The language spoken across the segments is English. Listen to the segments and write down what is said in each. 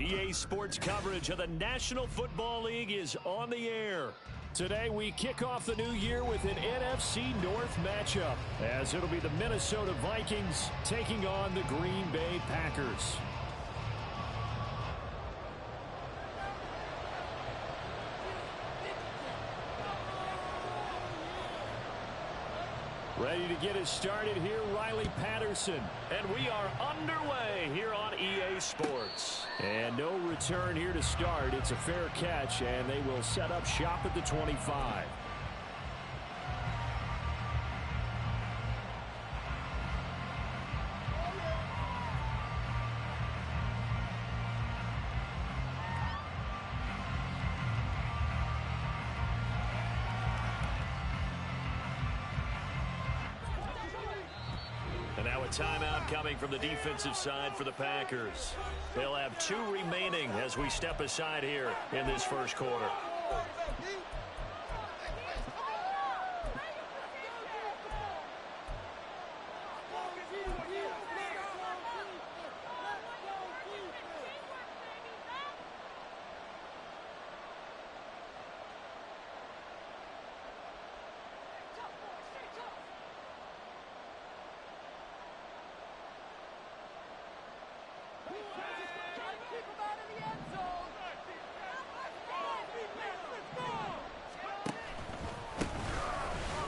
EA Sports coverage of the National Football League is on the air. Today we kick off the new year with an NFC North matchup, as it'll be the Minnesota Vikings taking on the Green Bay Packers. Ready to get us started here, Riley Patterson. And we are underway here on EA Sports. And no return here to start. It's a fair catch, and they will set up shop at the 25. And now a timeout coming from the defensive side for the Packers. They'll have 2 remaining as we step aside here in this first quarter.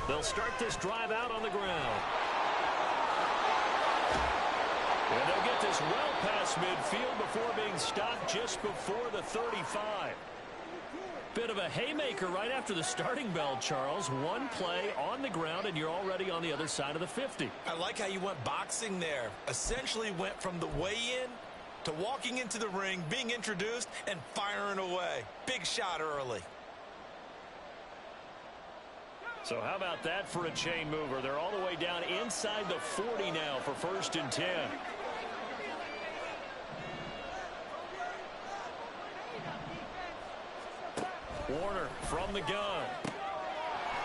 They'll start this drive out on the ground. And they'll get this well past midfield before being stopped just before the 35. Bit of a haymaker right after the starting bell, Charles. One play on the ground, and you're already on the other side of the 50. I like how you went boxing there. Essentially went from the weigh-in to walking into the ring, being introduced, and firing away. Big shot early. So how about that for a chain mover? They're all the way down inside the 40 now for 1st and 10. Warner from the gun.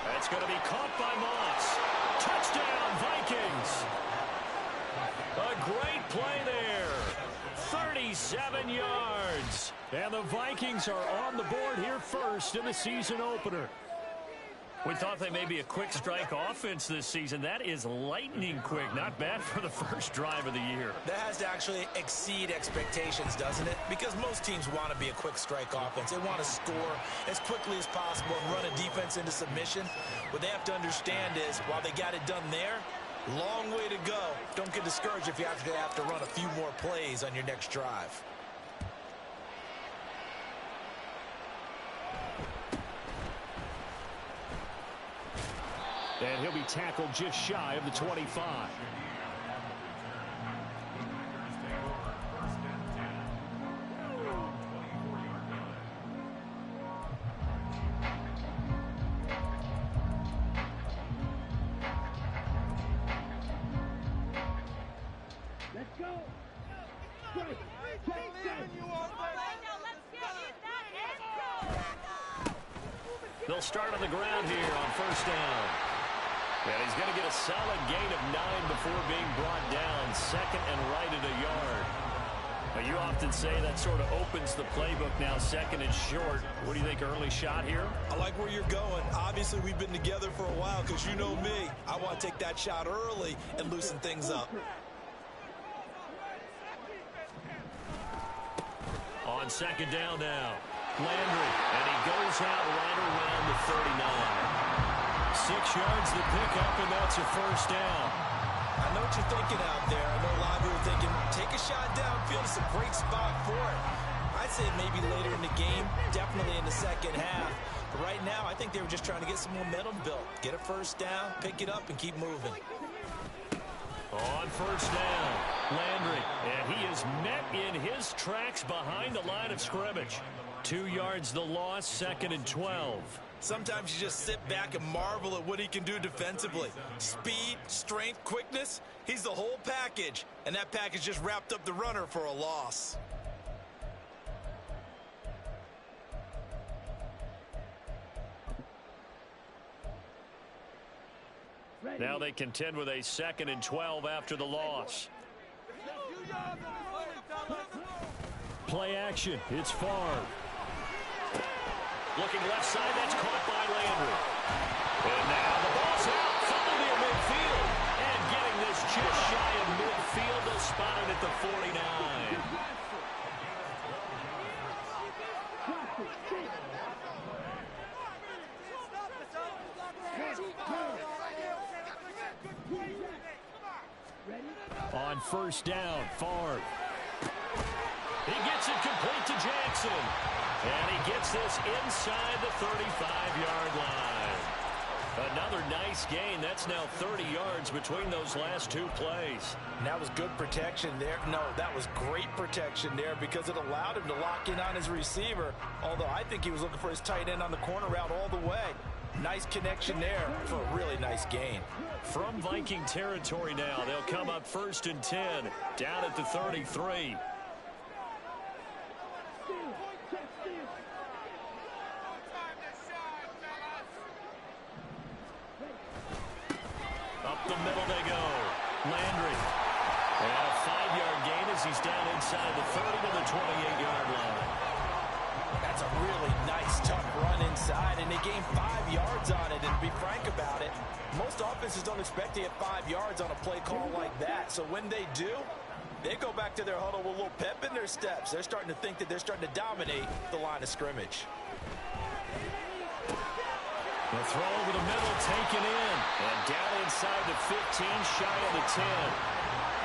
That's going to be caught by Moss. Touchdown, Vikings. A great play there. 37 yards. And the Vikings are on the board here first in the season opener. We thought they may be a quick strike offense this season. That is lightning quick. Not bad for the first drive of the year. That has to actually exceed expectations, doesn't it? Because most teams want to be a quick strike offense. They want to score as quickly as possible and run a defense into submission. What they have to understand is, while they got it done there, long way to go. Don't get discouraged if you actually have to run a few more plays on your next drive. And he'll be tackled just shy of the 25. Let's go. They'll start on the ground here on 1st down. And he's going to get a solid gain of 9 before being brought down. 2nd and right at a yard. Now, you often say that sort of opens the playbook now, 2nd and short. What do you think, early shot here? I like where you're going. Obviously, we've been together for a while because you know me. I want to take that shot early and loosen things up. On 2nd down now, Landry. And he goes out right around the 39. 6 yards to pick up, and that's a 1st down. I know what you're thinking out there. I know a lot of you are thinking, take a shot downfield. It's a great spot for it. I'd say maybe later in the game, definitely in the 2nd half. But right now, I think they were just trying to get some momentum built. Get a 1st down, pick it up, and keep moving. On 1st down, Landry. And he is met in his tracks behind the line of scrimmage. 2 yards the loss, 2nd and 12. Sometimes you just sit back and marvel at what he can do defensively. Speed, strength, quickness, he's the whole package. And that package just wrapped up the runner for a loss. Now they contend with a 2nd and 12 after the loss. Play action. It's Favre. Looking left side, that's caught by Landry. And now the ball's out, fumble near midfield. And getting this just shy of midfield, they'll spot it at the 49. On first down, Favre. He gets it complete to Jackson. And he gets this inside the 35-yard line. Another nice gain. That's now 30 yards between those last two plays. And that was good protection there. No, that was great protection there because it allowed him to lock in on his receiver. Although I think he was looking for his tight end on the corner route all the way. Nice connection there for a really nice gain. From Viking territory now, they'll come up 1st and 10, down at the 33. Up the middle they go. Landry. And a 5-yard gain as he's down inside the 30 to the 28-yard line. That's a really nice, tough run inside, and they gained 5 yards on it. And to be frank about it, most offenses don't expect to get 5 yards on a play call like that. So when they do, they go back to their huddle with a little pep in their steps. They're starting to think that they're starting to dominate the line of scrimmage. The throw over the middle, taken in. And down inside the 15, shy of the 10.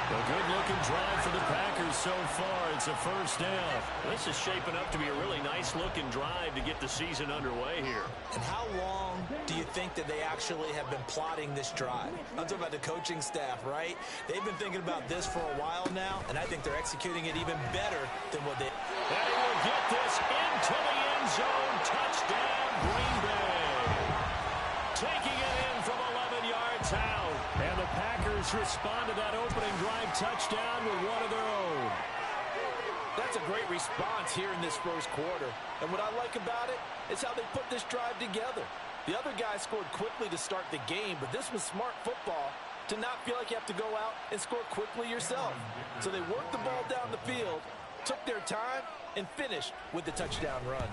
A good-looking drive for the Packers so far. It's a first down. This is shaping up to be a really nice-looking drive to get the season underway here. And how long do you think that they actually have been plotting this drive? I'm talking about the coaching staff, right? They've been thinking about this for a while now, and I think they're executing it even better than what they... They will get this into the end zone. Touchdown, Green Bay. Taking it in from 11 yards out. And the Packers respond to that opening drive touchdown with one of their own. That's a great response here in this first quarter. And what I like about it is how they put this drive together. The other guys scored quickly to start the game, but this was smart football to not feel like you have to go out and score quickly yourself. So they worked the ball down the field, took their time, and finished with the touchdown run.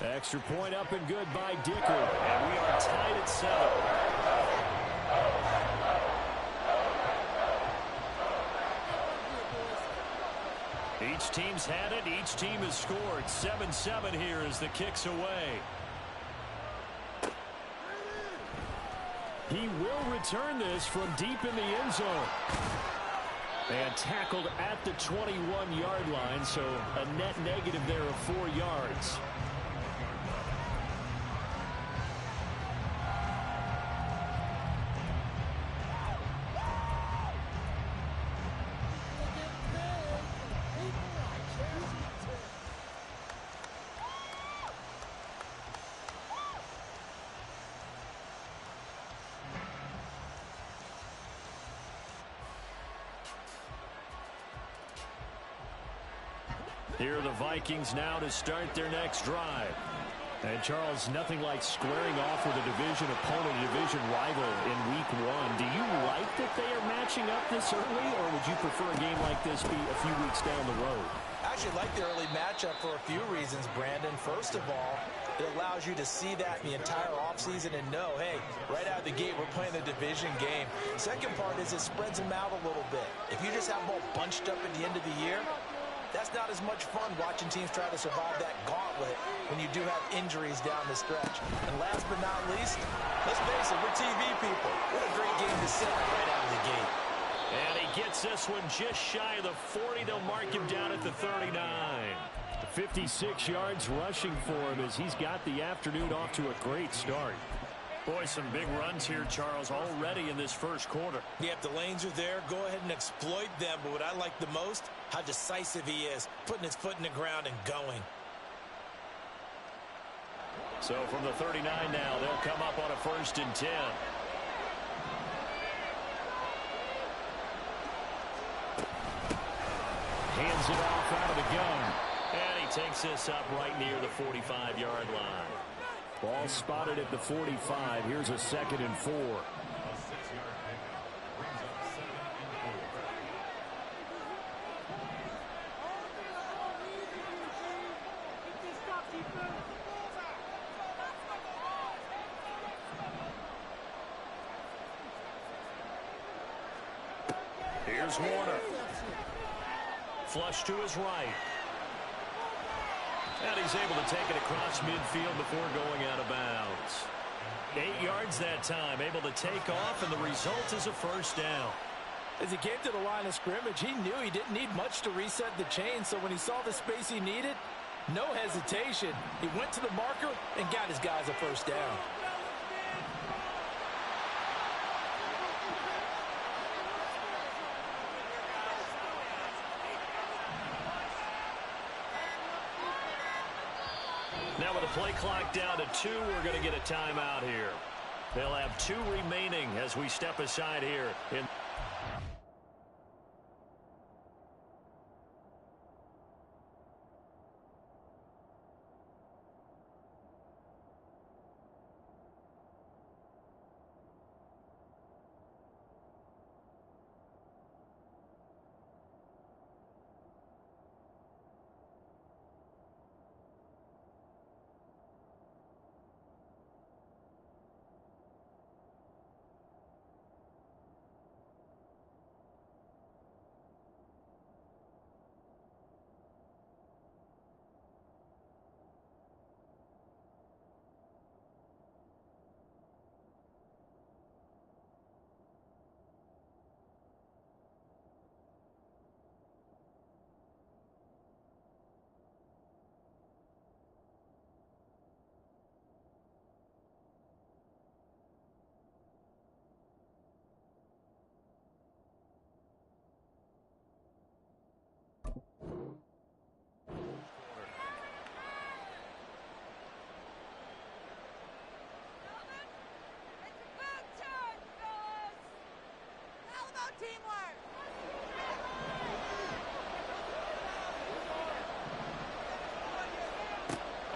Extra point up and good by Dicker. And we are tied at 7. Each team's had it. Each team has scored. 7-7 here as the kick's away. He will return this from deep in the end zone. And tackled at the 21-yard line, so a net negative there of 4 yards. Here are the Vikings now to start their next drive. And, Charles, nothing like squaring off with a division opponent, a division rival in Week 1. Do you like that they are matching up this early, or would you prefer a game like this be a few weeks down the road? I actually like the early matchup for a few reasons, Brandon. First of all, it allows you to see that in the entire offseason and know, hey, right out of the gate, we're playing a division game. Second part is it spreads them out a little bit. If you just have them all bunched up at the end of the year, that's not as much fun watching teams try to survive that gauntlet when you do have injuries down the stretch. And last but not least, let's face it, we're TV people. What a great game to set right out of the gate. And he gets this one just shy of the 40. They'll mark him down at the 39. 56 yards rushing for him as he's got the afternoon off to a great start. Boy, some big runs here, Charles, already in this first quarter. Yeah, if the lanes are there, go ahead and exploit them. But what I like the most, how decisive he is, putting his foot in the ground and going. So from the 39 now, they'll come up on a 1st and 10. Hands it off out of the gun. And he takes this up right near the 45-yard line. Ball spotted at the 45. Here's a 2nd and 4. Here's Warner. Flush to his right. And he's able to take it across midfield before going out of bounds. 8 yards that time, able to take off, and the result is a first down. As he came to the line of scrimmage, he knew he didn't need much to reset the chain, so when he saw the space he needed, no hesitation. He went to the marker and got his guys a first down. Now with the play clock down to 2, we're going to get a timeout here. They'll have 2 remaining as we step aside here.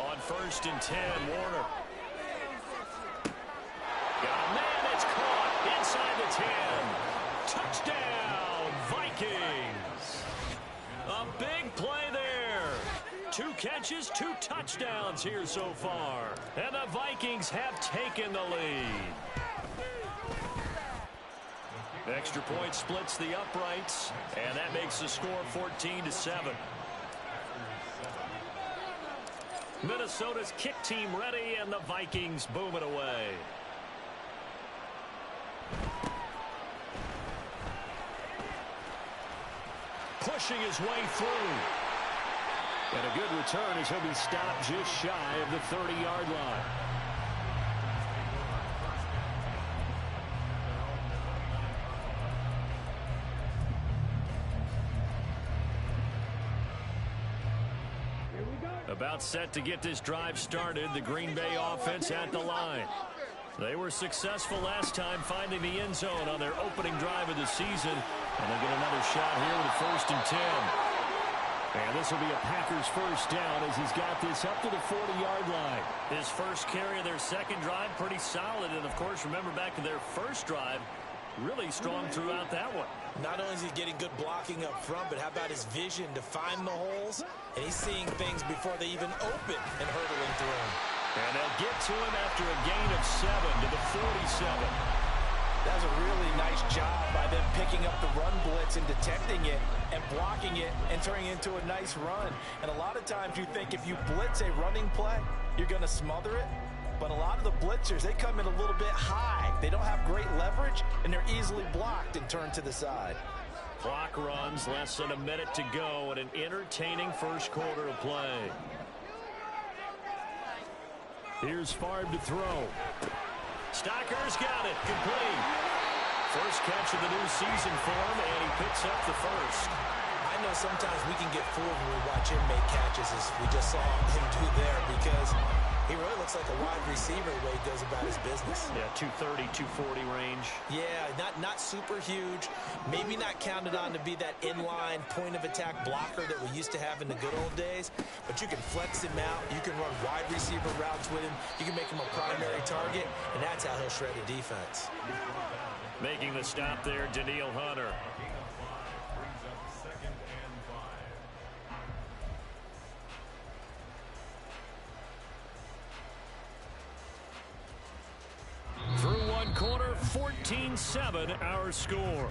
On 1st and 10, Warner. Got a man, it's caught inside the 10. Touchdown, Vikings. A big play there. 2 catches, 2 touchdowns here so far. And the Vikings have taken the lead. Extra point splits the uprights, and that makes the score 14-7. Minnesota's kick team ready, and the Vikings boom it away. Pushing his way through. And a good return as he'll be stopped just shy of the 30-yard line. About set to get this drive started, the Green Bay offense at the line. They were successful last time finding the end zone on their opening drive of the season, and they'll get another shot here with a 1st and 10. And this will be a Packers first down as he's got this up to the 40-yard line. His first carry of their second drive, pretty solid, and of course, remember back to their first drive, really strong throughout that one. Not only is he getting good blocking up front, but how about his vision to find the holes? And he's seeing things before they even open and hurdling through them. And they'll get to him after a gain of 7 to the 47. That was a really nice job by them picking up the run blitz and detecting it and blocking it and turning it into a nice run. And a lot of times you think if you blitz a running play, you're going to smother it. But a lot of the blitzers, they come in a little bit high. They don't have great leverage, and they're easily blocked and turned to the side. Clock runs, less than a minute to go, and an entertaining first quarter of play. Here's Favre to throw. Stocker's got it, complete. First catch of the new season for him, and he picks up the first. I know sometimes we can get fooled when we watch him make catches, as we just saw him do there, because he really looks like a wide receiver the way he goes about his business. Yeah, 230, 240 range. Yeah, not super huge. Maybe not counted on to be that inline point-of-attack blocker that we used to have in the good old days. But you can flex him out. You can run wide receiver routes with him. You can make him a primary target, and that's how he'll shred a defense. Making the stop there, Danielle Hunter. Through one quarter, 14-7 our score.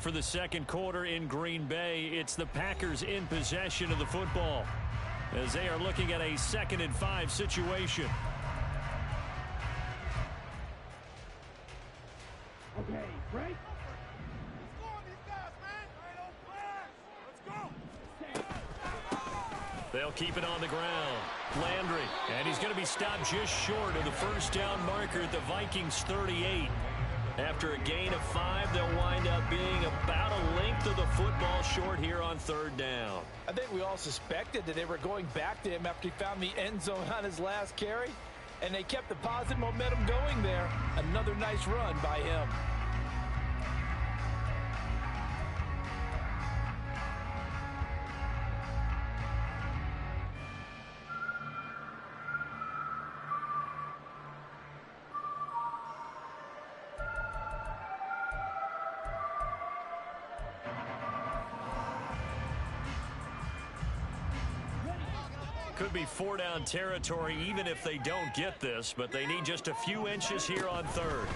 for the second quarter in Green Bay. It's the Packers in possession of the football as they are looking at a 2nd and 5 situation. Okay, break. They'll keep it on the ground. Landry, and he's going to be stopped just short of the first down marker at the Vikings 38. After a gain of 5, they'll wind up being about a length of the football short here on 3rd down. I think we all suspected that they were going back to him after he found the end zone on his last carry, and they kept the positive momentum going there. Another nice run by him. Could be 4-down territory even if they don't get this, but they need just a few inches here on 3rd.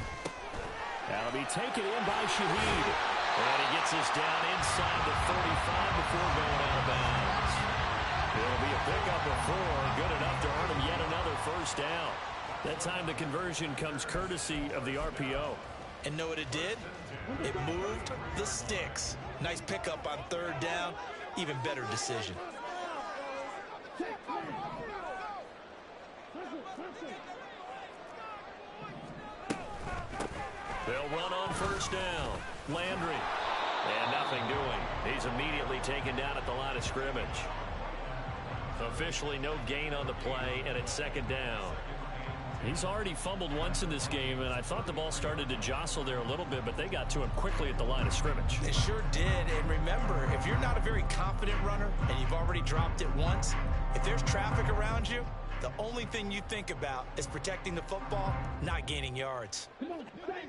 That'll be taken in by Shaheed. And he gets us down inside the 35 before going out of bounds. It'll be a pickup of 4, good enough to earn him yet another first down. That time the conversion comes courtesy of the RPO. And know what it did? It moved the sticks. Nice pickup on 3rd down. Even better decision. They'll run on first down. Landry. And nothing doing. He's immediately taken down at the line of scrimmage. Officially no gain on the play, and it's 2nd down. He's already fumbled once in this game, and I thought the ball started to jostle there a little bit, but they got to him quickly at the line of scrimmage. It sure did, and remember, if you're not a very confident runner and you've already dropped it once, if there's traffic around you, the only thing you think about is protecting the football, not gaining yards.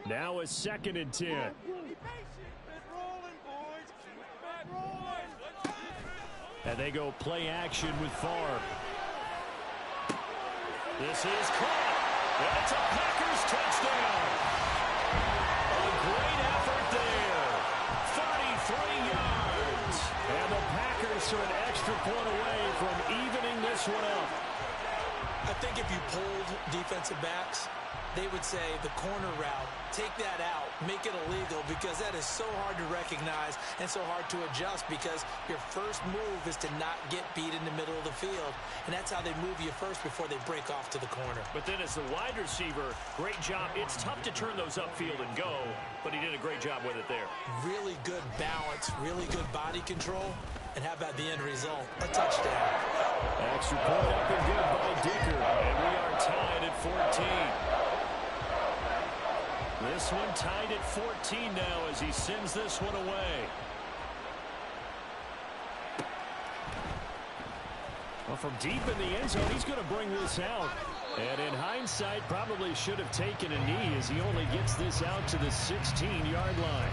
Now a 2nd and 10. And they go play action with Favre. This is caught. And it's a Packers touchdown. A great effort there. 33 yards. And the Packers are an extra point away from evening this one up. I think if you polled defensive backs, they would say the corner route, take that out, make it illegal, because that is so hard to recognize and so hard to adjust, because your first move is to not get beat in the middle of the field, and that's how they move you first before they break off to the corner. But then as the wide receiver, great job. It's tough to turn those upfield and go, but he did a great job with it there. Really good balance, really good body control, and how about the end result? A touchdown. Extra point up and good by Dicker, and we are tied at 14. This one tied at 14 now as he sends this one away. Well, from deep in the end zone, he's going to bring this out. And in hindsight, probably should have taken a knee as he only gets this out to the 16-yard line.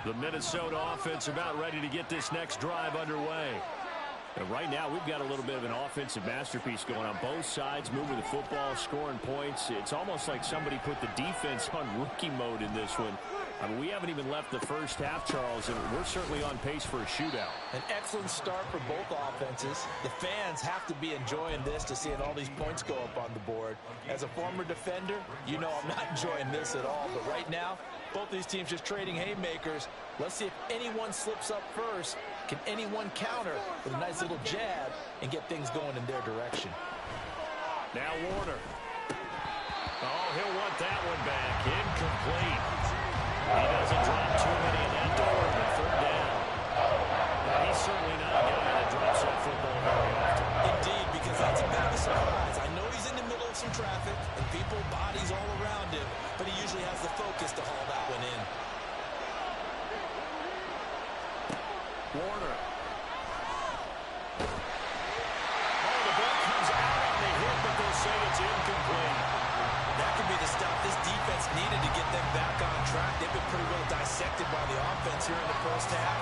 The Minnesota offense about ready to get this next drive underway. And right now, we've got a little bit of an offensive masterpiece going on both sides, moving the football, scoring points. It's almost like somebody put the defense on rookie mode in this one. I mean, we haven't even left the first half, Charles, and we're certainly on pace for a shootout. An excellent start for both offenses. The fans have to be enjoying this to seeing all these points go up on the board. As a former defender, you know I'm not enjoying this at all. But right now, both these teams just trading haymakers. Let's see if anyone slips up first. Can anyone counter with a nice little jab and get things going in their direction? Now Warner. Oh, he'll want that one back. Incomplete. He doesn't drop too many in that department. 3rd down. He's certainly not a guy that drops that football very often. Indeed, because that's a bit of a surprise. I know he's in the middle of some traffic and people, bodies all around him, but he usually has the focus to haul that one in. Warner. Oh, the ball comes out on the hit, but they'll say it's incomplete. That could be the stuff this defense needed to get them back on track. They've been pretty well dissected by the offense here in the first half.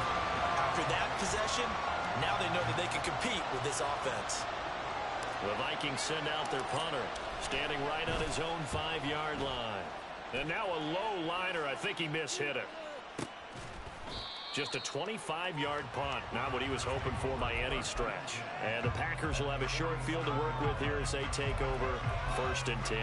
After after that possession, now they know that they can compete with this offense. The Vikings send out their punter, standing right on his own 5-yard line. And now a low liner. I think he mishit it. Just a 25-yard punt. Not what he was hoping for by any stretch. And the Packers will have a short field to work with here as they take over 1st and 10.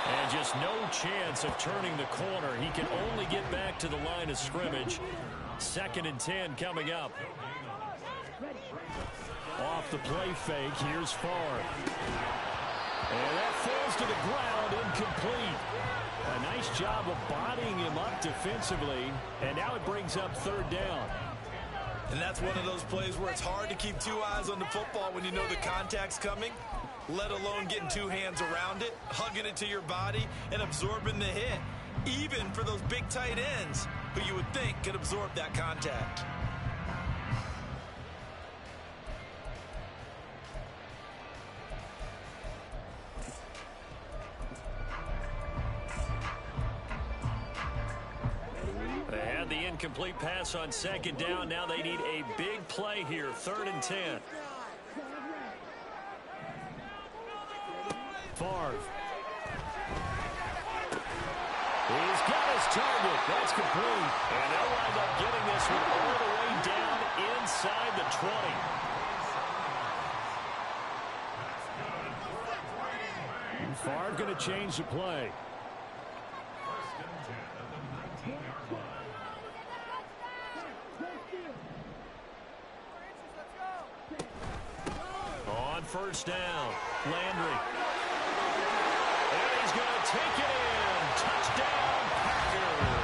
And just no chance of turning the corner. He can only get back to the line of scrimmage. 2nd and 10 coming up. Off the play fake, here's Favre. And that falls to the ground, incomplete. A nice job of bodying him up defensively, and now it brings up 3rd down. And that's one of those plays where it's hard to keep 2 eyes on the football when you know the contact's coming, let alone getting 2 hands around it, hugging it to your body, and absorbing the hit, even for those big tight ends who you would think could absorb that contact. They had the incomplete pass on 2nd down. Now they need a big play here, 3rd and 10. Favre. He's got his target. That's complete. And they'll wind up getting this one all the way down inside the 20. Favre going to change the play. On 1st down, Landry. And he's going to take it in. Touchdown, Packers.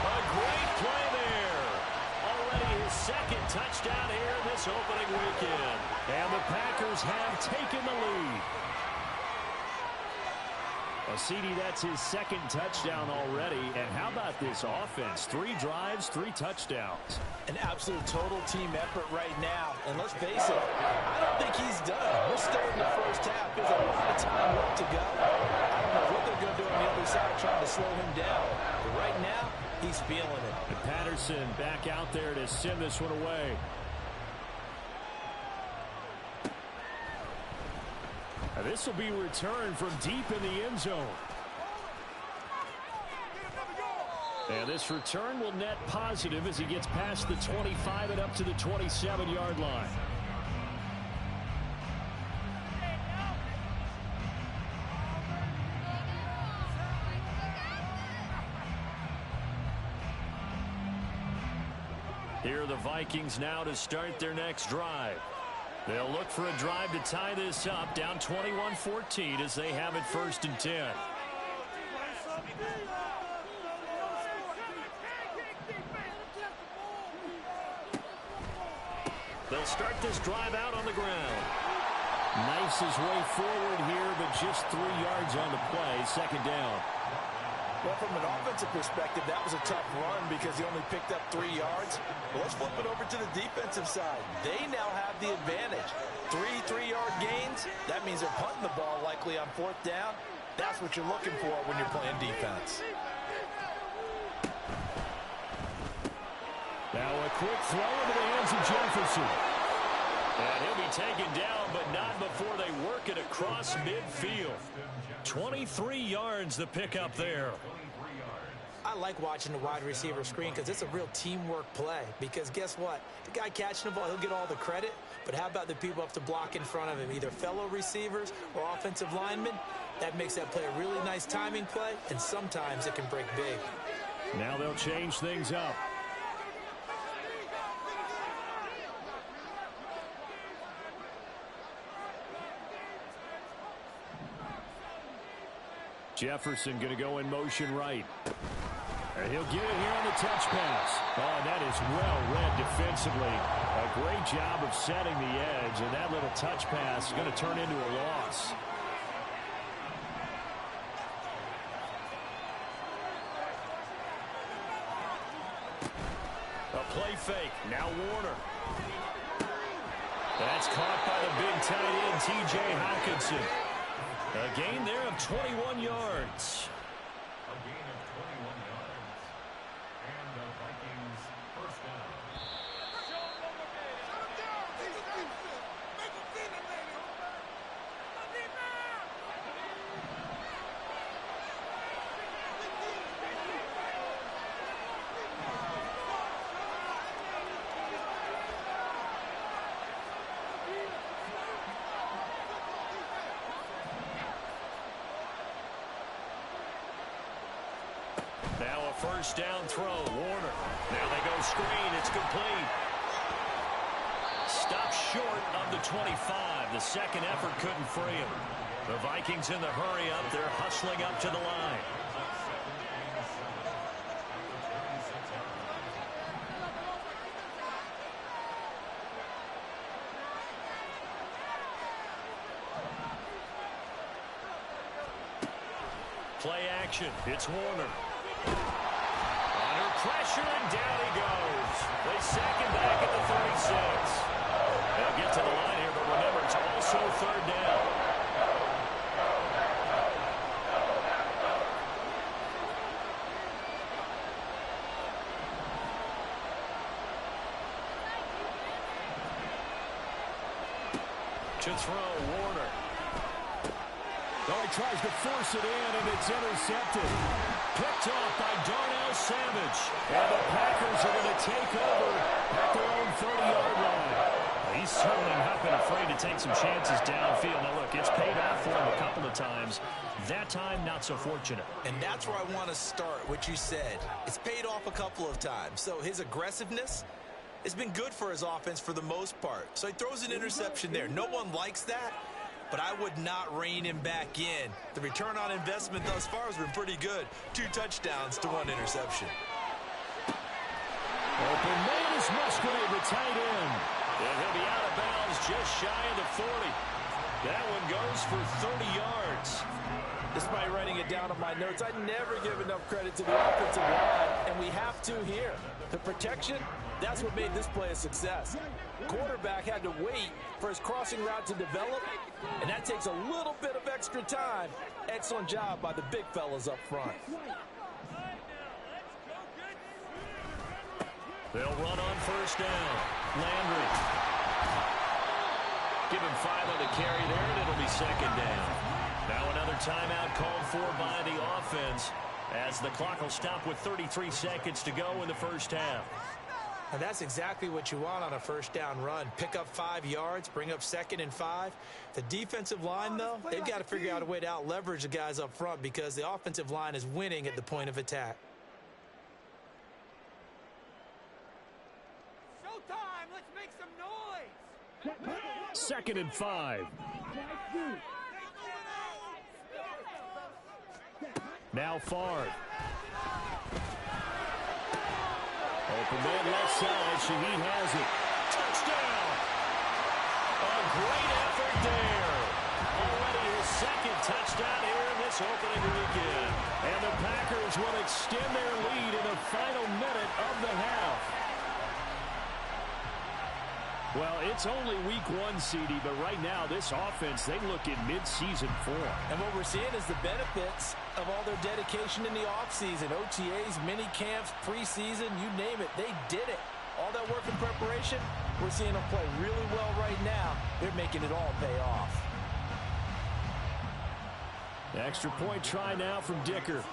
A great play there. Already his 2nd touchdown here this opening weekend. And the Packers have taken the lead. Well, CD, that's his 2nd touchdown already. And how about this offense? 3 drives, 3 touchdowns. An absolute total team effort right now. And let's face it, I don't think he's done. We're still in the 1st half. There's a lot of time left to go. I don't know what they're going to do on the other side trying to slow him down. But right now, he's feeling it. And Patterson back out there to send this one away. Now this will be returned from deep in the end zone. And this return will net positive as he gets past the 25 and up to the 27-yard line. Here are the Vikings now to start their next drive. They'll look for a drive to tie this up, down 21-14 as they have it 1st and 10. They'll start this drive out on the ground. Knifes his way forward here, but just 3 yards on the play, 2nd down. Well, from an offensive perspective, that was a tough run because he only picked up 3 yards. But let's flip it over to the defensive side. They now have the advantage. 3 3-yard gains. That means they're punting the ball likely on 4th down. That's what you're looking for when you're playing defense. Now a quick throw into the hands of Jefferson. And he'll be taken down, but not before they work it across midfield. 23 yards the pickup there. I like watching the wide receiver screen because it's a real teamwork play. Because guess what? The guy catching the ball, he'll get all the credit. But how about the people up to block in front of him, either fellow receivers or offensive linemen? That makes that play a really nice timing play, and sometimes it can break big. Now they'll change things up. Jefferson going to go in motion right. And he'll get it here on the touch pass. Oh, and that is well read defensively. A great job of setting the edge, and that little touch pass is going to turn into a loss. A play fake. Now Warner. That's caught by the big tight end, T.J. Hawkinson. A gain there of 21 yards. A gain of 21 yards. And the Vikings first down. Now a first down throw. Warner. Now they go screen. It's complete. Stopped short of the 25. The second effort couldn't free him. The Vikings in the hurry up. They're hustling up to the line. Play action. It's Warner. Under pressure, and down he goes. They sack him back at the 36. They'll get to the line here, but remember, it's also third down. To throw, Warner. Oh, he tries to force it in, and it's intercepted. Picked off by Darnell Savage. And the Packers are going to take over at their own 30-yard line. He's certainly not been afraid to take some chances downfield. Now, look, it's paid off for him a couple of times. That time, not so fortunate. And that's where I want to start, what you said. It's paid off a couple of times. So his aggressiveness has been good for his offense for the most part. So he throws an interception there. No one likes that. But I would not rein him back in. The return on investment thus far has been pretty good. 2 touchdowns to 1 interception. Open man is Musgrave, the tight end. And he'll be out of bounds just shy of the 40. That one goes for 30 yards. Despite writing it down on my notes, I never give enough credit to the offensive line, and we have to here. The protection, that's what made this play a success. Quarterback had to wait for his crossing route to develop, and that takes a little bit of extra time. Excellent job by the big fellas up front. They'll run on first down. Landry. Give him 5 on the carry there, and it'll be second down. Now another timeout called for by the offense as the clock will stop with 33 seconds to go in the first half. And that's exactly what you want on a first down run. Pick up 5 yards, bring up 2nd and 5. The defensive line, though, they've got to figure out a way to out-leverage the guys up front because the offensive line is winning at the point of attack. Showtime! Let's make some noise! 2nd and 5. Now Favre. Open man left side. Shaheed has it. Touchdown! A great effort there. Already his 2nd touchdown here in this opening weekend. And the Packers will extend their lead in the final minute of the half. Well, it's only week 1, CD, but right now this offense, they look in mid-season form. And what we're seeing is the benefits of all their dedication in the offseason. OTAs, mini camps, preseason, you name it, they did it. All that work in preparation, we're seeing them play really well right now. They're making it all pay off. Extra point try now from Dicker.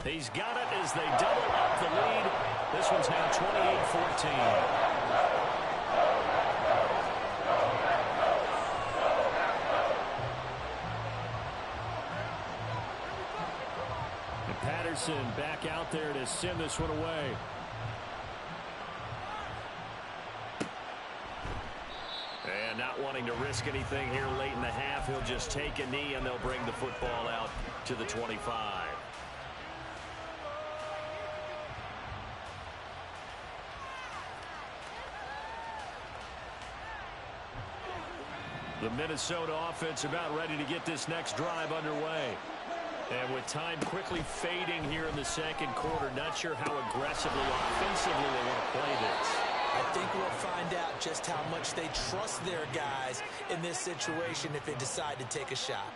He's got it as they double up the lead. This one's now 28-14. And Patterson back out there to send this one away. And not wanting to risk anything here late in the half, he'll just take a knee and they'll bring the football out to the 25. The Minnesota offense about ready to get this next drive underway. And with time quickly fading here in the second quarter, not sure how aggressively, offensively they want to play this. I think we'll find out just how much they trust their guys in this situation if they decide to take a shot.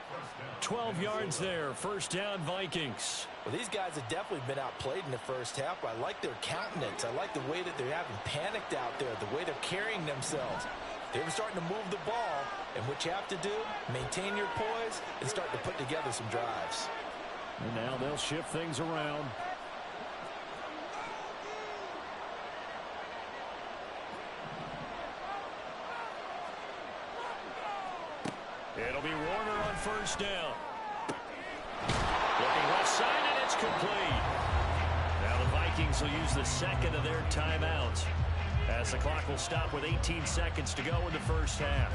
12 yards there, first down Vikings. Well, these guys have definitely been outplayed in the first half. I like their countenance. I like the way that they're having panicked out there, the way they're carrying themselves. They're starting to move the ball, and what you have to do, maintain your poise and start to put together some drives. And now they'll shift things around. It'll be Warner on first down. Looking left side, and it's complete. Now the Vikings will use the second of their timeouts, as the clock will stop with 18 seconds to go in the first half.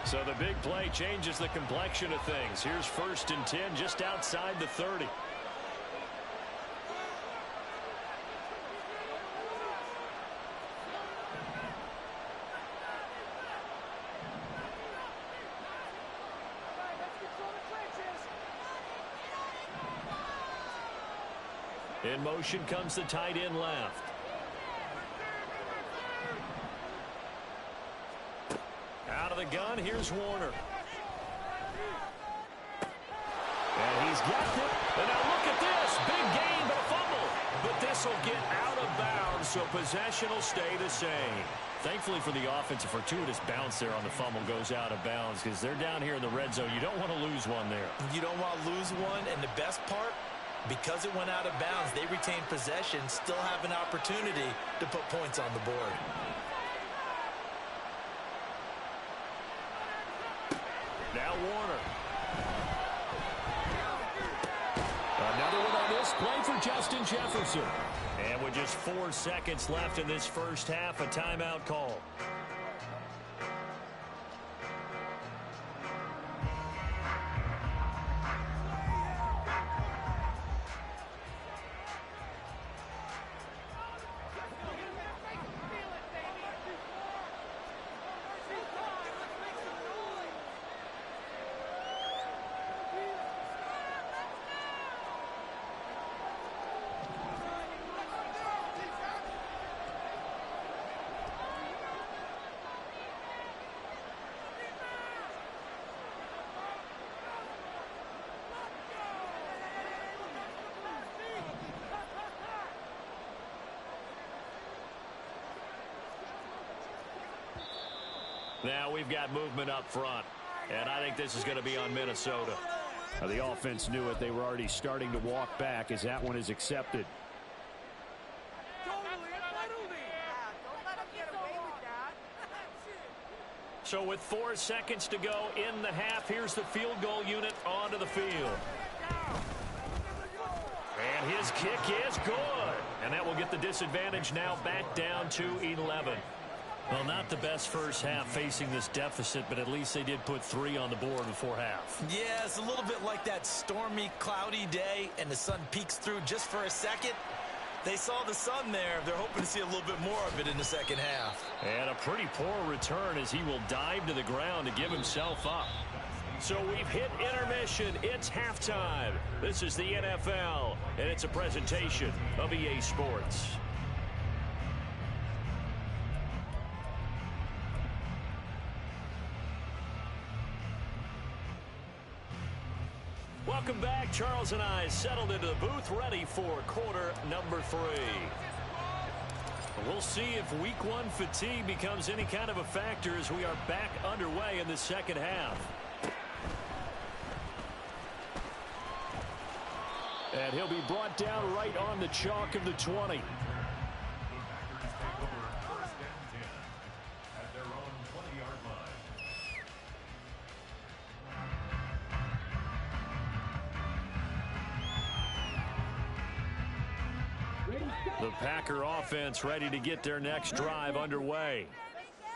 So the big play changes the complexion of things. Here's first and 10 just outside the 30. In motion comes the tight end left. Out of the gun, here's Warner. And he's got it. And now look at this. Big gain, but a fumble. But this will get out of bounds, so possession will stay the same. Thankfully for the offense, a fortuitous bounce there on the fumble goes out of bounds because they're down here in the red zone. You don't want to lose one there. You don't want to lose one, and the best part, because it went out of bounds, they retain possession, still have an opportunity to put points on the board. Now Warner. Another one on this play for Justin Jefferson. And with just 4 seconds left in this first half, a timeout call. Now we've got movement up front, and I think this is going to be on Minnesota. The offense knew it. They were already starting to walk back as that one is accepted. So with 4 seconds to go in the half, here's the field goal unit onto the field. And his kick is good. And that will get the disadvantage now back down to 11. Well, not the best first half facing this deficit, but at least they did put 3 on the board before half. Yeah, it's a little bit like that stormy, cloudy day, and the sun peeks through just for a second. They saw the sun there. They're hoping to see a little bit more of it in the second half. And a pretty poor return as he will dive to the ground to give himself up. So we've hit intermission. It's halftime. This is the NFL, and it's a presentation of EA Sports. Welcome back. Charles and I settled into the booth, ready for quarter number 3. We'll see if week 1 fatigue becomes any kind of a factor as we are back underway in the second half. And he'll be brought down right on the chalk of the 20. The Packer offense ready to get their next drive underway.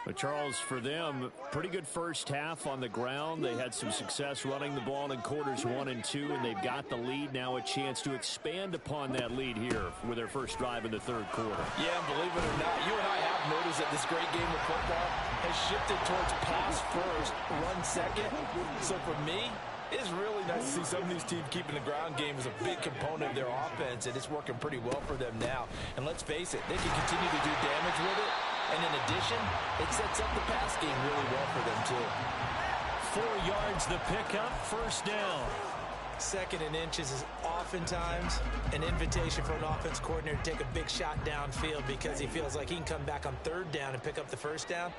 But Charles, for them, pretty good first half on the ground. They had some success running the ball in quarters 1 and 2, and they've got the lead. Now a chance to expand upon that lead here with their first drive in the third quarter. Yeah, believe it or not, you and I have noticed that this great game of football has shifted towards pass first, run second. So for me, it's really nice to see some of these teams keeping the ground game as a big component of their offense, and it's working pretty well for them now. And let's face it, they can continue to do damage with it. And in addition, it sets up the pass game really well for them, too. 4 yards the pickup, first down. 2nd and inches is oftentimes an invitation for an offense coordinator to take a big shot downfield because he feels like he can come back on 3rd down and pick up the first down.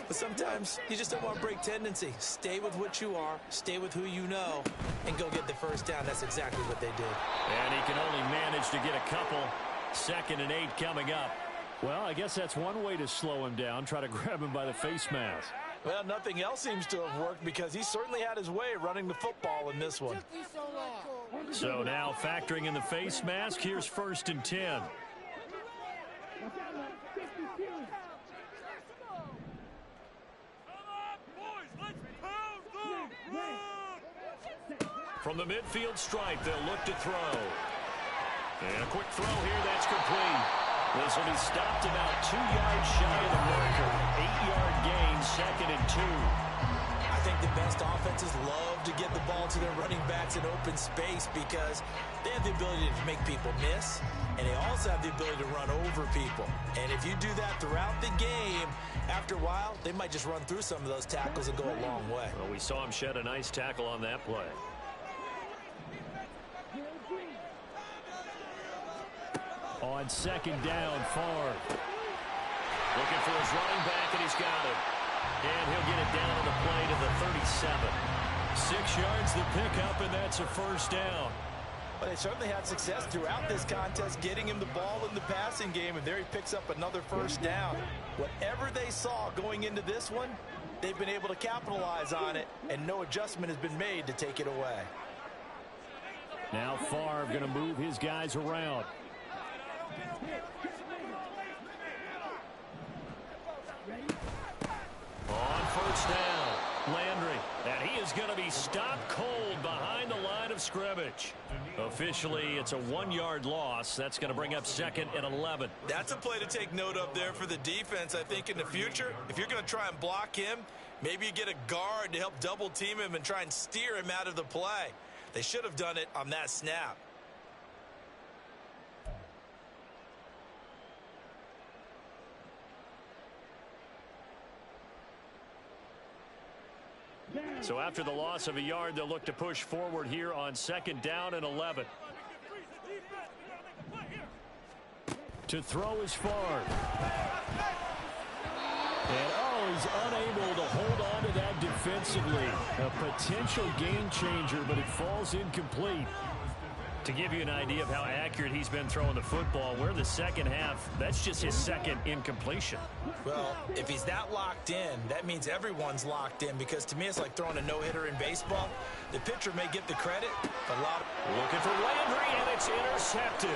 But sometimes you just don't want to break tendency. Stay with what you are, stay with who you know, and go get the first down. That's exactly what they did. And he can only manage to get a couple. 2nd and 8 coming up. Well, I guess that's one way to slow him down, try to grab him by the face mask. Well, nothing else seems to have worked because he certainly had his way running the football in this one. So now factoring in the face mask, here's 1st and 10. From the midfield stripe, they'll look to throw. And a quick throw here, that's complete. This will be stopped about 2 yards shy of the marker. 8-yard gain, 2nd and 2. I think the best offenses love to get the ball to their running backs in open space because they have the ability to make people miss, and they also have the ability to run over people. And if you do that throughout the game, after a while, they might just run through some of those tackles and go a long way. Well, we saw him shed a nice tackle on that play. On 2nd down, Favre. Looking for his running back, and he's got it. And he'll get it down on the play to the 37. 6 yards the pickup, and that's a first down. But they certainly had success throughout this contest, getting him the ball in the passing game, and there he picks up another first down. Whatever they saw going into this one, they've been able to capitalize on it, and no adjustment has been made to take it away. Now Favre going to move his guys around. On first down, Landry, and he is going to be stopped cold behind the line of scrimmage. Officially, it's a 1-yard loss. That's going to bring up 2nd and 11. That's a play to take note of there for the defense. I think in the future, if you're going to try and block him, maybe you get a guard to help double team him and try and steer him out of the play. They should have done it on that snap. So after the loss of a yard, they'll look to push forward here on 2nd down and 11. To throw is Favre. And he's unable to hold on to that defensively. A potential game changer, but it falls incomplete. To give you an idea of how accurate he's been throwing the football, we're in the second half. That's just his 2nd incompletion. Well, if he's that locked in, that means everyone's locked in, because to me it's like throwing a no-hitter in baseball. The pitcher may get the credit, but looking for Landry, and it's intercepted.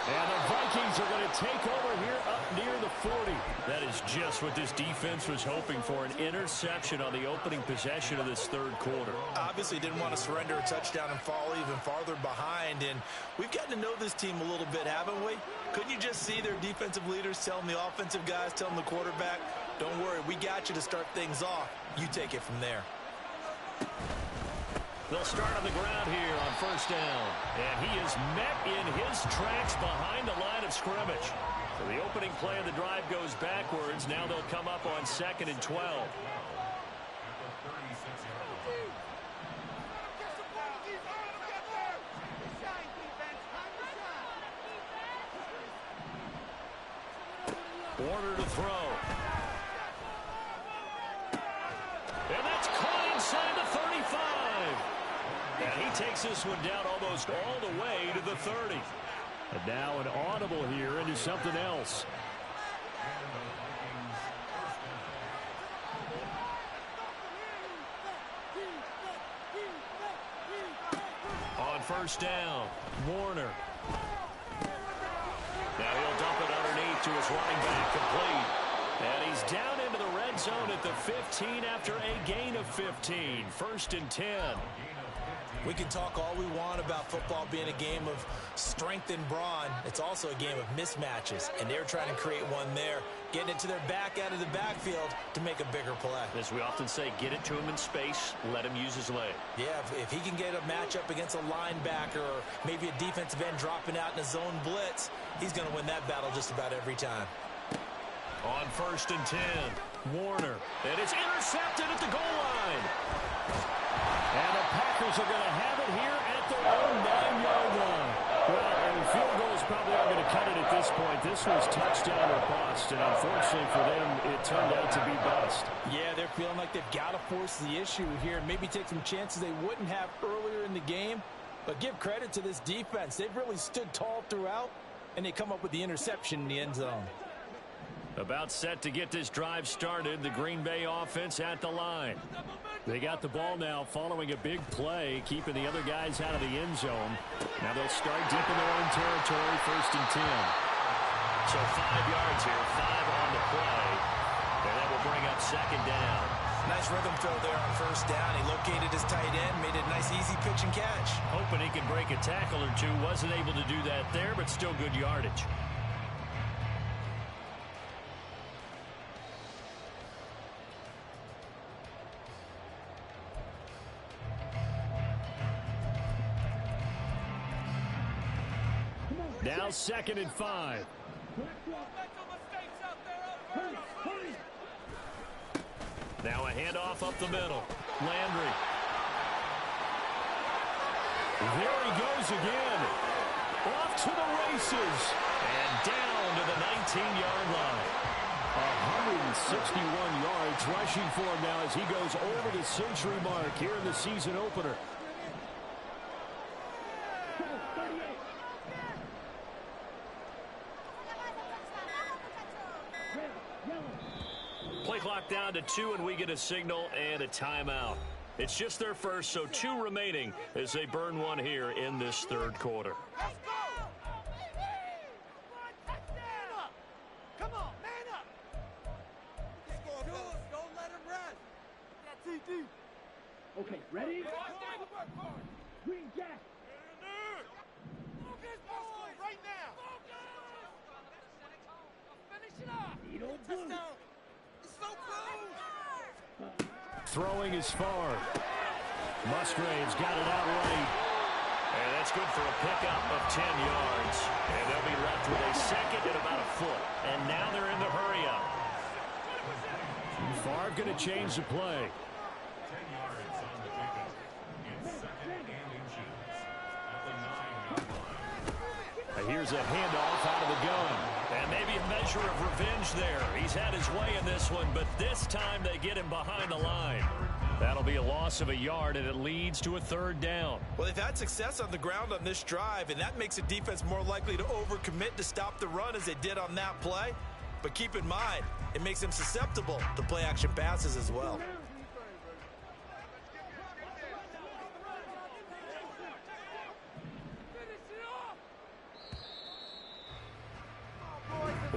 And the Vikings are going to take over here up near the 40. That is just what this defense was hoping for, an interception on the opening possession of this third quarter. Obviously didn't want to surrender a touchdown and fall even farther behind, and we've gotten to know this team a little bit, haven't we? Couldn't you just see their defensive leaders telling the offensive guys, telling the quarterback, don't worry, we got you to start things off. You take it from there. They'll start on the ground here on first down. And he is met in his tracks behind the line of scrimmage. So the opening play of the drive goes backwards. Now they'll come up on 2nd and 12. Warner to throw. And that's caught inside the 35. And he takes this one down almost all the way to the 30. And now an audible here into something else. On first down, Warner. Now he'll dump it underneath to his running back, complete. And he's down into the red zone at the 15 after a gain of 15. 1st and 10. We can talk all we want about football being a game of strength and brawn. It's also a game of mismatches, and they're trying to create one there, getting it to their back out of the backfield to make a bigger play. As we often say, get it to him in space, let him use his leg. Yeah, if he can get a matchup against a linebacker or maybe a defensive end dropping out in a zone blitz, he's going to win that battle just about every time. On 1st and 10, Warner, and it's intercepted at the goal line. And the Packers are going to have it here at their own 9-yard line. Well, and field goals probably aren't going to cut it at this point. This was touchdown or bust, and unfortunately for them, it turned out to be bust. Yeah, they're feeling like they've got to force the issue here and maybe take some chances they wouldn't have earlier in the game. But give credit to this defense. They've really stood tall throughout, and they come up with the interception in the end zone. About set to get this drive started, the Green Bay offense at the line. They got the ball now following a big play, keeping the other guys out of the end zone. Now they'll start deep in their own territory, 1st and 10. So 5 yards here, 5 on the play. And that will bring up 2nd down. Nice rhythm throw there on 1st down. He located his tight end, made it a nice easy pitch and catch. Hoping he can break a tackle or two. Wasn't able to do that there, but still good yardage. Now 2nd and 5. Now a handoff up the middle. Landry. There he goes again. Off to the races. And down to the 19-yard line. 161 yards rushing for him now as he goes over the century mark here in the season opener. Play clock down to 2, and we get a signal and a timeout. It's just their first, so 2 remaining as they burn one here in this 3rd quarter. Let's go! Come on, man up! Don't let him rest. That's TD. Okay, ready? Green Jack. Focus, boys, right now. Finish it up. Touchdown. It's so close. Throwing is far. Musgrave's got it out right. And that's good for a pickup of 10 yards. And they'll be left with a 2nd and about a foot. And now they're in the hurry up. Favre going to change the play. 10 yards on the pickup. It's 2nd and inches at the 9-yard line. And here's a handoff out of the gun. And maybe a measure of revenge there. He's had his way in this one, but this time they get him behind the line. That'll be a loss of a yard, and it leads to a 3rd down. Well, they've had success on the ground on this drive, and that makes a defense more likely to overcommit to stop the run as they did on that play. But keep in mind, it makes them susceptible to play-action passes as well.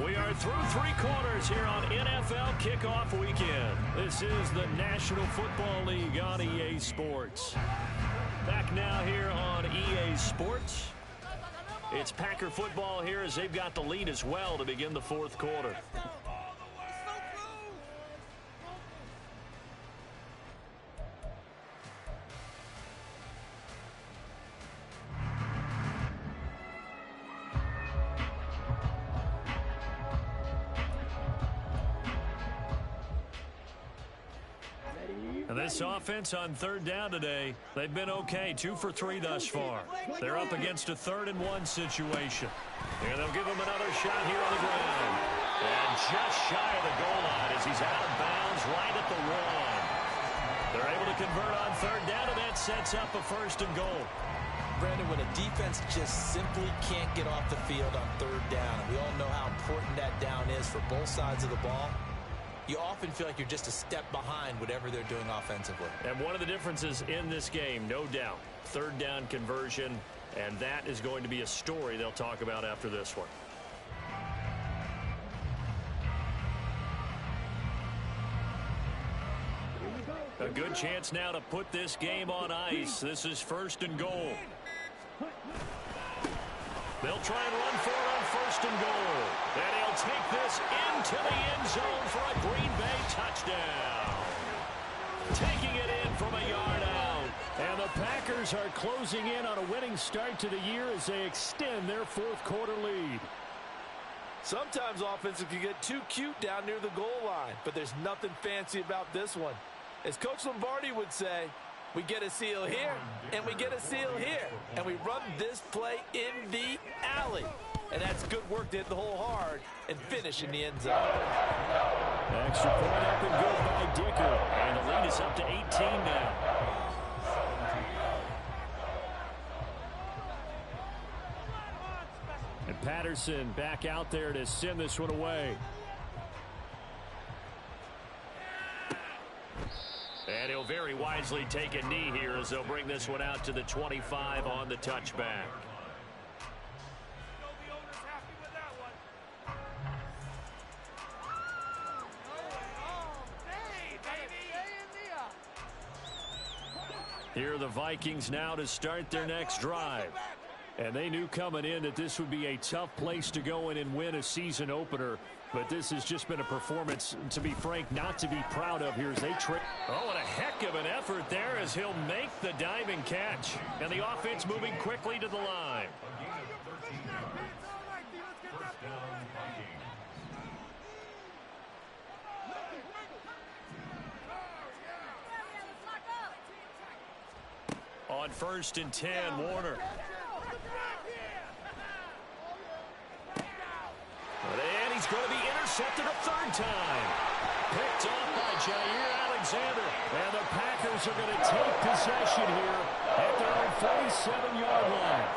We are through 3 quarters here on NFL Kickoff Weekend. This is the National Football League on EA Sports. Back now here on EA Sports. It's Packer football here as they've got the lead as well to begin the 4th quarter. And this offense on 3rd down today, they've been okay, 2 for 3 thus far. They're up against a 3rd and 1 situation. And they'll give him another shot here on the ground. And just shy of the goal line as he's out of bounds right at the 1. They're able to convert on 3rd down, and that sets up a 1st and goal. Brandon, when a defense just simply can't get off the field on 3rd down, we all know how important that down is for both sides of the ball. You often feel like you're just a step behind whatever they're doing offensively. And one of the differences in this game, no doubt, 3rd down conversion, and that is going to be a story they'll talk about after this one. good chance now to put this game on ice. This is 1st and goal. They'll try and run for it on 1st and goal. And he'll take this into the end zone for a Green Bay touchdown. Taking it in from a yard out. And the Packers are closing in on a winning start to the year as they extend their 4th quarter lead. Sometimes offenses can get too cute down near the goal line, but there's nothing fancy about this one. As Coach Lombardi would say, we get a seal here, and we get a seal here, and we run this play in the alley. And that's good work to hit the hole hard and finish in the end zone. Extra point up and good by Dicker. And the lead is up to 18 now. And Patterson back out there to send this one away. And he'll very wisely take a knee here as they'll bring this one out to the 25 on the touchback. Here are the Vikings now to start their next drive. And they knew coming in that this would be a tough place to go in and win a season opener. But this has just been a performance, to be frank, not to be proud of here as they trick. Oh, and a heck of an effort there as he'll make the diving catch. And the offense moving quickly to the line. On 1st and 10, Warner. And he's going to be intercepted a 3rd time. Picked off by Jair Alexander. And the Packers are going to take possession here at their own 47-yard line.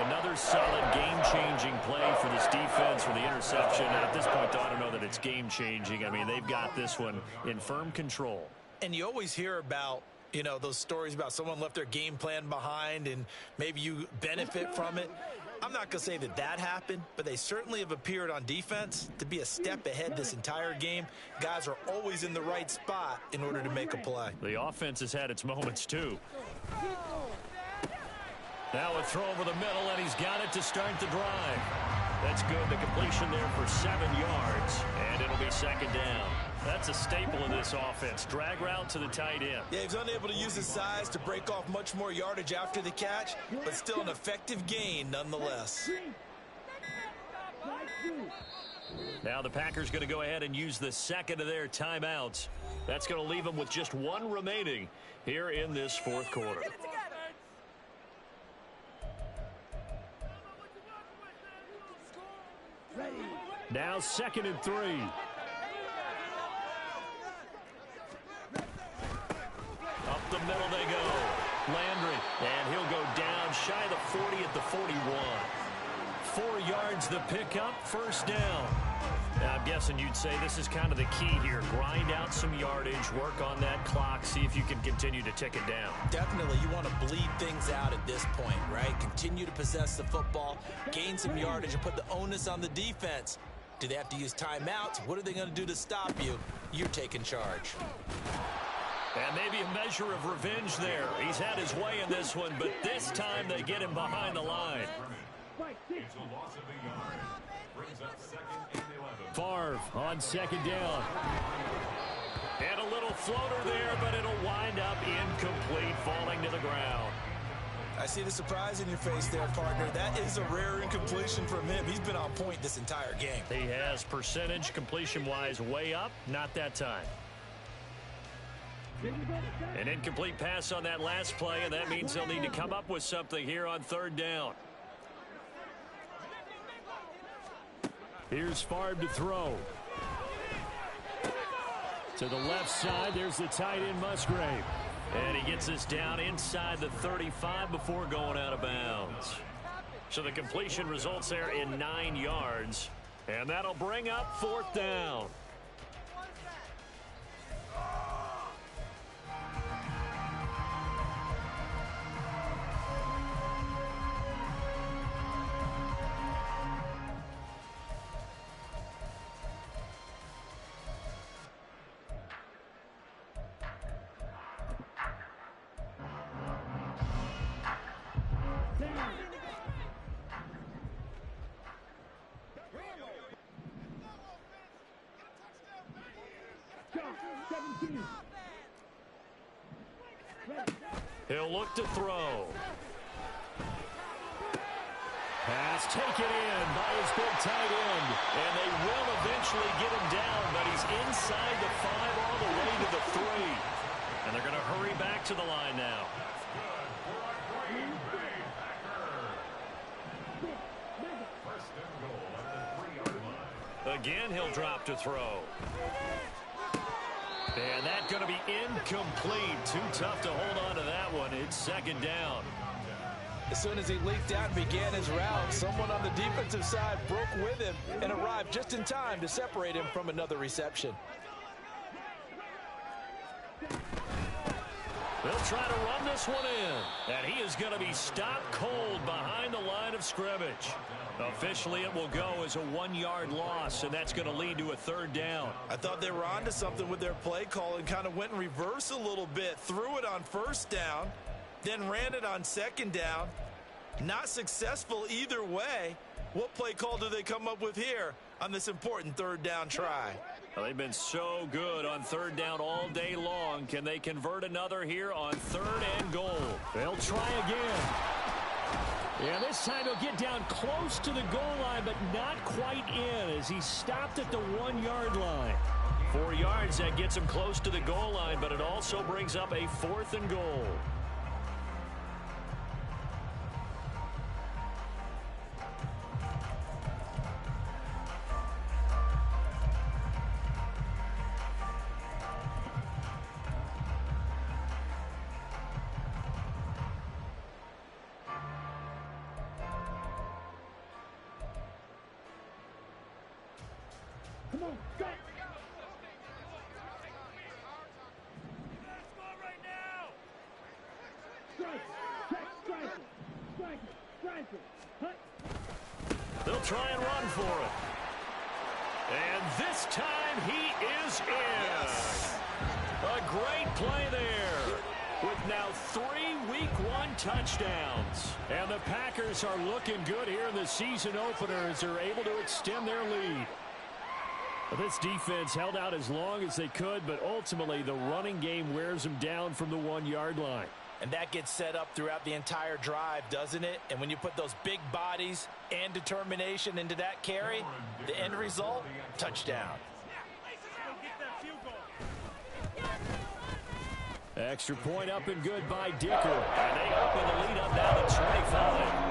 Another solid game-changing play for this defense for the interception. At this point, I don't know that it's game-changing. I mean, they've got this one in firm control. And you always hear about, you know, those stories about someone left their game plan behind and maybe you benefit from it. I'm not going to say that that happened, but they certainly have appeared on defense to be a step ahead this entire game. Guys are always in the right spot in order to make a play. The offense has had its moments, too. Now a throw over the middle, and he's got it to start the drive. That's good. The completion there for 7 yards, and it'll be 2nd down. That's a staple in this offense. Drag route to the tight end. Yeah, he's unable to use his size to break off much more yardage after the catch, but still an effective gain nonetheless. Now the Packers going to go ahead and use the 2nd of their timeouts. That's going to leave them with just 1 remaining here in this 4th quarter. Now 2nd and 3. Up the middle they go. Landry, and he'll go down shy of the 40 at the 41. 4 yards the pickup, 1st down. Now, I'm guessing you'd say this is kind of the key here. Grind out some yardage, work on that clock, see if you can continue to tick it down. Definitely, you want to bleed things out at this point, right? Continue to possess the football, gain some yardage, and put the onus on the defense. Do they have to use timeouts? What are they going to do to stop you? You're taking charge. And maybe a measure of revenge there. He's had his way in this one, but this time they get him behind the line. It's a loss of a yard. Brings up 2nd and 11. Favre on 2nd down. And a little floater there, but it'll wind up incomplete, falling to the ground. I see the surprise in your face there, partner. That is a rare incompletion from him. He's been on point this entire game. He has percentage completion-wise way up, not that time. An incomplete pass on that last play, and that means they'll need to come up with something here on 3rd down. Here's Favre to throw. To the left side, there's the tight end Musgrave. And he gets us down inside the 35 before going out of bounds. So the completion results there in 9 yards. And that'll bring up 4th down. 17. He'll look to throw. Pass taken in by his big tight end. And they will eventually get him down, but he's inside the 5 all the way to the 3. And they're going to hurry back to the line now. Again, he'll drop to throw. And that's going to be incomplete. Too tough to hold on to that one. It's second down. As soon as he leaked out and began his route, someone on the defensive side broke with him and arrived just in time to separate him from another reception. They'll try to run this one in. And he is going to be stopped cold behind the line of scrimmage. Officially, it will go as a 1-yard loss, and that's going to lead to a third down. I thought they were onto something with their play call and kind of went in reverse a little bit. Threw it on first down, then ran it on second down. Not successful either way. What play call do they come up with here on this important third down try? Well, they've been so good on third down all day long. Can they convert another here on 3rd and goal? They'll try again. Yeah, this time he'll get down close to the goal line, but not quite in as he stopped at the 1-yard line. 4 yards, that gets him close to the goal line, but it also brings up a 4th and goal. Come on, go. Strike it. Hut. They'll try and run for it. And this time he is in. Yes. A great play there. With now 3 Week 1 touchdowns. And the Packers are looking good here in the season opener as they're able to extend their lead. This defense held out as long as they could, but ultimately the running game wears them down from the 1-yard line. And that gets set up throughout the entire drive, doesn't it? And when you put those big bodies and determination into that carry, the end result, touchdown. Extra point up and good by Dicker. And they open the lead up now to 25.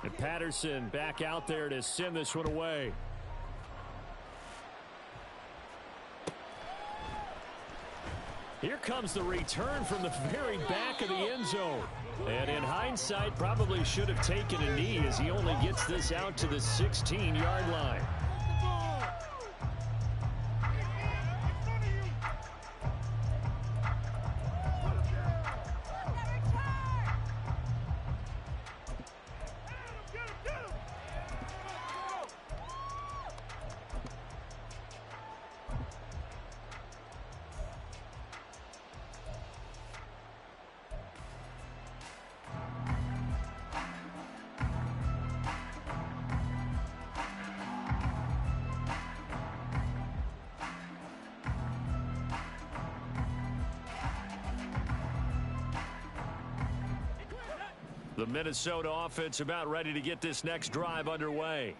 And Patterson back out there to send this one away. Here comes the return from the very back of the end zone. And in hindsight, probably should have taken a knee as he only gets this out to the 16-yard line. The Minnesota offense about ready to get this next drive underway.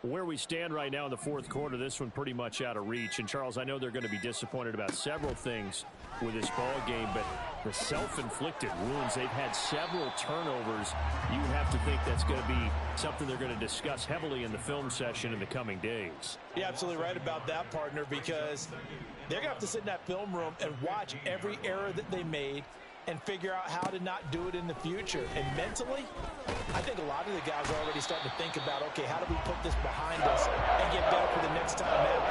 Where we stand right now in the 4th quarter, this one pretty much out of reach. And, Charles, I know they're going to be disappointed about several things with this ball game, but the self-inflicted wounds, they've had several turnovers. You have to think that's going to be something they're going to discuss heavily in the film session in the coming days. You're absolutely right about that, partner, because they're going to have to sit in that film room and watch every error that they made and figure out how to not do it in the future. And mentally, I think a lot of the guys are already starting to think about, okay, how do we put this behind us and get better for the next time out?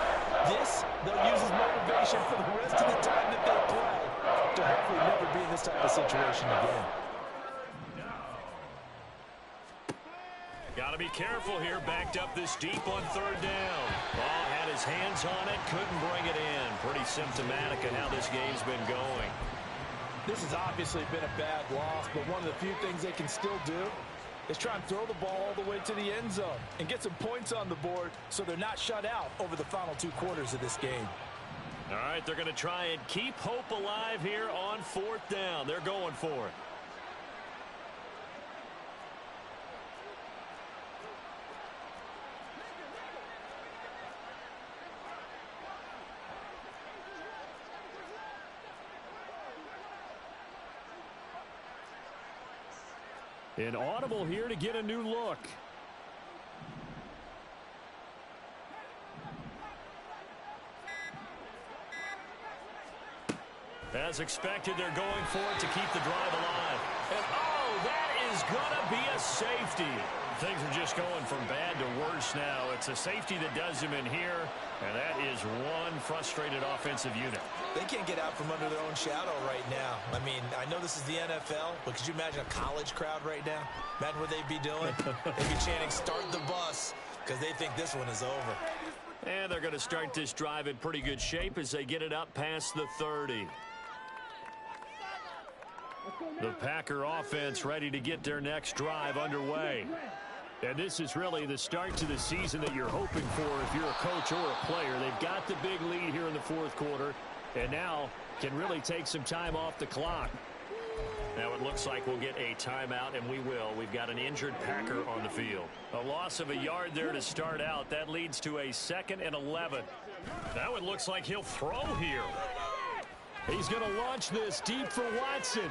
This, they'll use as motivation for the rest of the time that they play to hopefully never be in this type of situation again. Got to be careful here, backed up this deep on 3rd down. Ball had his hands on it, couldn't bring it in. Pretty symptomatic of how this game's been going. This has obviously been a bad loss, but one of the few things they can still do is try and throw the ball all the way to the end zone and get some points on the board so they're not shut out over the final 2 quarters of this game. All right, they're going to try and keep hope alive here on 4th down. They're going for it. An audible here to get a new look. As expected, they're going for it to keep the drive alive. And, oh, that is going to be a safety. Things are just going from bad to worse now. It's a safety that does him in here, and that is one frustrated offensive unit. They can't get out from under their own shadow right now. I mean, I know this is the NFL, but could you imagine a college crowd right now? Imagine what they'd be doing. They'd be chanting, "Start the bus," because they think this one is over. And they're going to start this drive in pretty good shape as they get it up past the 30. The Packer offense ready to get their next drive underway. And this is really the start to the season that you're hoping for if you're a coach or a player. They've got the big lead here in the 4th quarter, and now can really take some time off the clock. Now it looks like we'll get a timeout, and we will. We've got an injured Packer on the field. A loss of a yard there to start out. That leads to a 2nd and 11. Now it looks like he'll throw here. He's going to launch this deep for Watson.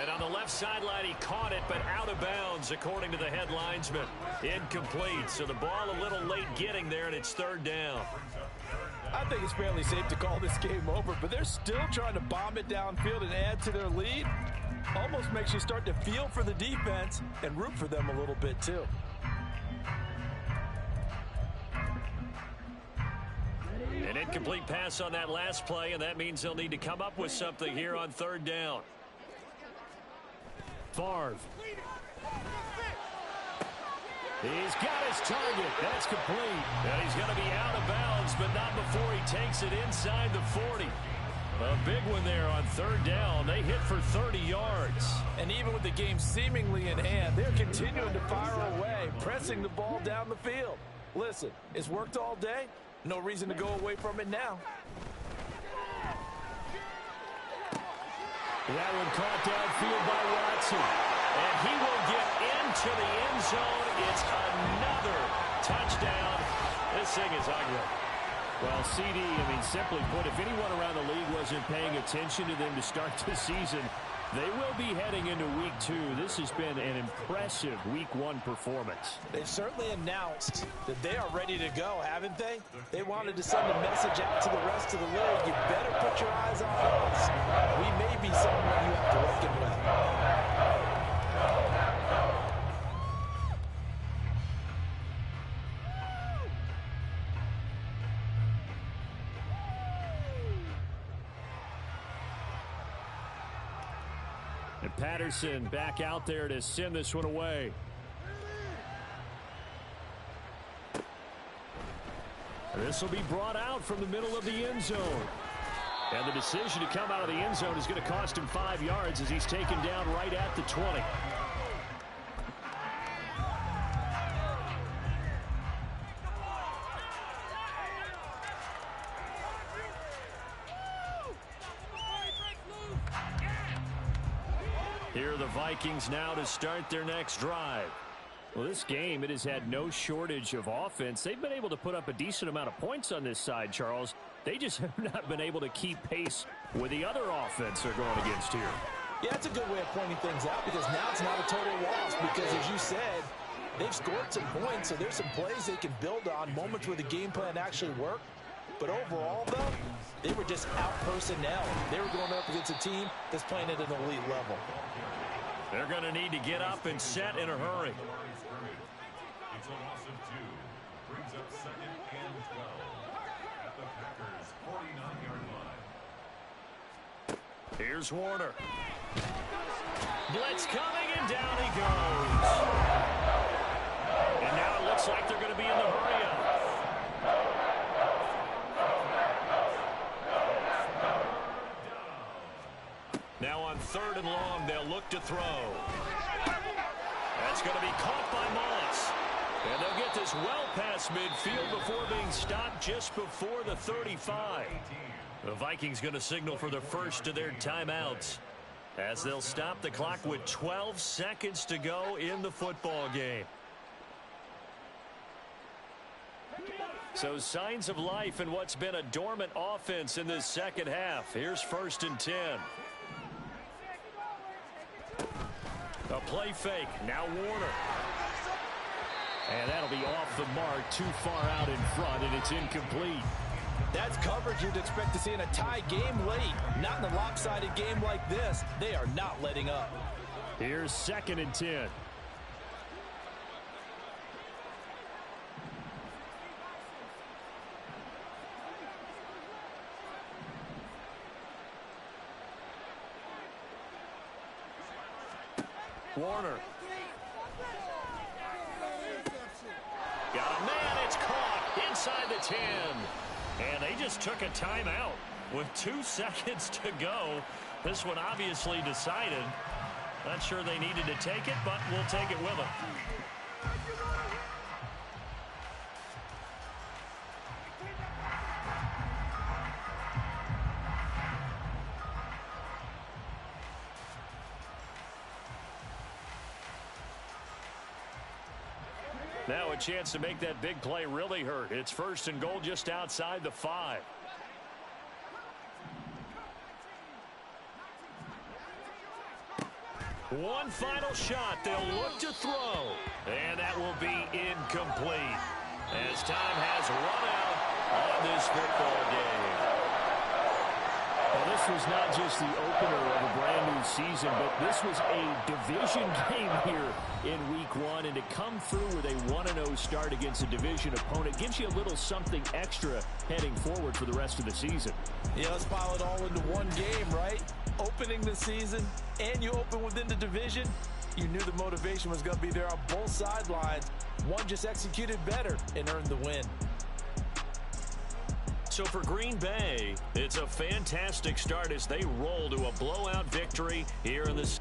And on the left sideline, he caught it, but out of bounds, according to the head linesman. Incomplete, so the ball a little late getting there, and it's 3rd down. I think it's fairly safe to call this game over, but they're still trying to bomb it downfield and add to their lead. Almost makes you start to feel for the defense and root for them a little bit, too. An incomplete pass on that last play, and that means they'll need to come up with something here on 3rd down. Favre. He's got his target. That's complete. And he's going to be out of bounds, but not before he takes it inside the 40. A big one there on 3rd down. They hit for 30 yards. And even with the game seemingly in hand, they're continuing to fire away, pressing the ball down the field. Listen, it's worked all day. No reason to go away from it now. That one caught downfield by Watson. And he will get into the end zone. It's another touchdown. This thing is ugly. Well, CD, I mean, simply put, if anyone around the league wasn't paying attention to them to start the season, they will be heading into Week 2. This has been an impressive Week 1 performance. They've certainly announced that they are ready to go, haven't they? They wanted to send a message out to the rest of the league. You better put your eyes on us. We may be someone you have to reckon with. And Patterson back out there to send this one away. This will be brought out from the middle of the end zone. And the decision to come out of the end zone is going to cost him 5 yards as he's taken down right at the 20. Here are the Vikings now to start their next drive. Well, this game, it has had no shortage of offense. They've been able to put up a decent amount of points on this side, Charles. They just have not been able to keep pace with the other offense they're going against here. Yeah, that's a good way of pointing things out because now it's not a total loss because, as you said, they've scored some points, so there's some plays they can build on, moments where the game plan actually worked. But overall, though, they were just out-personnel. They were going up against a team that's playing at an elite level. They're going to need to get up and set in a hurry. It's a loss of 2. Brings up 2nd and 12 at the Packers' 49-yard line. Here's Warner. Blitz coming, and down he goes. And now it looks like they're going to be in the hurry-up. Now on 3rd and long, they'll look to throw. That's going to be caught by Moss. And they'll get this well past midfield before being stopped just before the 35. The Vikings going to signal for the first of their timeouts as they'll stop the clock with 12 seconds to go in the football game. So signs of life in what's been a dormant offense in this second half. Here's 1st and 10. A play fake. Now Warner. And that'll be off the mark, too far out in front, and it's incomplete. That's coverage you'd expect to see in a tie game late. Not in a lopsided game like this. They are not letting up. Here's 2nd and 10. Warner. Got a man. It's caught inside the 10. And they just took a timeout with 2 seconds to go. This one obviously decided. Not sure they needed to take it, but we'll take it with them. Now a chance to make that big play really hurt. It's 1st and goal just outside the 5. One final shot. They'll look to throw. And that will be incomplete as time has run out on this football game. Well, this was not just the opener of a brand new season, but this was a division game here in week 1. And to come through with a 1-0 start against a division opponent gives you a little something extra heading forward for the rest of the season. Yeah, let's pile it all into one game, right? Opening the season, and you open within the division. You knew the motivation was going to be there on both sidelines. One just executed better and earned the win. So for Green Bay, it's a fantastic start as they roll to a blowout victory here in this.